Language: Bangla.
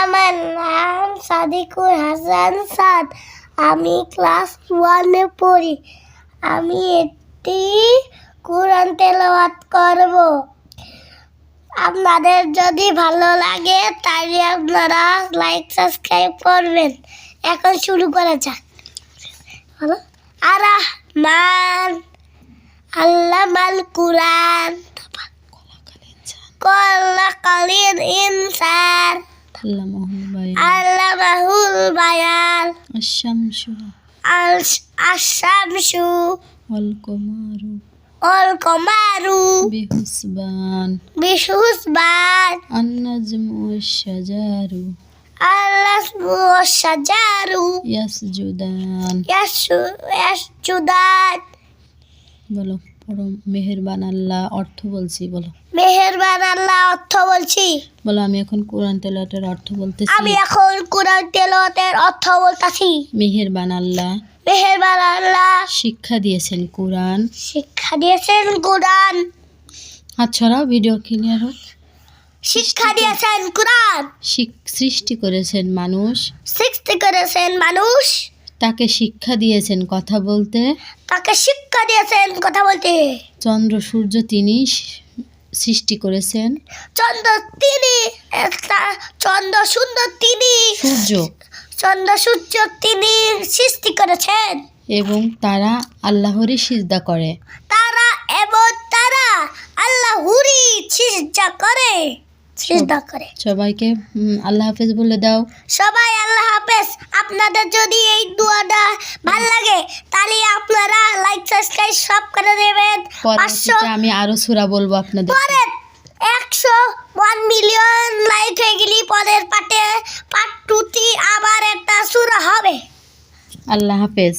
আমার নাম সাদিকুল হাসান সাদ। আমি ক্লাস 1-এ পড়ি। আমি একটি কোরআন তেলাওয়াত করব। আপনাদের যদি ভালো লাগে তাহলে আপনারা লাইক সাবস্ক্রাইব করবেন। এখন শুরু করা যাক। হলো আর-রহমান আল্লামাল কুরআন খলাকাল ইনসান আল্লামাহুল বায়ান আশ-শামসু ওয়াল কমারু বিহুসবান النجم والشجر আল-শাজারু يسجدان ইয়াসজুদান। বলো পড়ো। মেহেরবান আল্লাহ অর্থ বলছি, বলো। মেহেরবান আল্লাহ অর্থ বলছি। বলো আমি এখন কোরআন তেলাওয়াতের অর্থ বলতেছি। আমি এখন কোরআন তেলাওয়াতের অর্থ বলতাছি। মেহেরবান আল্লাহ মেহেরবান আল্লাহ শিক্ষা দিয়েছেন কোরআন। শিক্ষা দিয়েছেন কোরআন। হাত ছড়াও, ভিডিও ক্লিয়ার হোক। শিক্ষা দিয়েছেন কোরআন। সৃষ্টি করেছেন মানুষ। সৃষ্টি করেছেন মানুষ। তাকে শিক্ষা দিয়েছেন কথা বলতে। তাকে শিক্ষা দিয়েছেন কথা বলতে। চন্দ্র সূর্য তিনি সৃষ্টি করেছেন। চন্দ্র সুন্দর তিনি চন্দ্র সূর্য তিনি সৃষ্টি করেছেন। এবং তারা আল্লাহরই সিজদা করে। তারা আল্লাহরই সিজদা করে। সবাইকে আল্লাহ হাফেজ বলে দাও। সবাই আল্লাহ হাফেজ। আপনাদের যদি এই দোয়াটা ভালো লাগে তাহলে আপনারা লাইক সাবস্ক্রাইব সব করে দেবেন। পরবর্তীতে আমি আরো সূরা বলবো আপনাদের। পরের 101 মিলিয়ন লাইক হয়ে গেলে পরের পার্ট 2 আবার একটা সূরা হবে। আল্লাহ হাফেজ।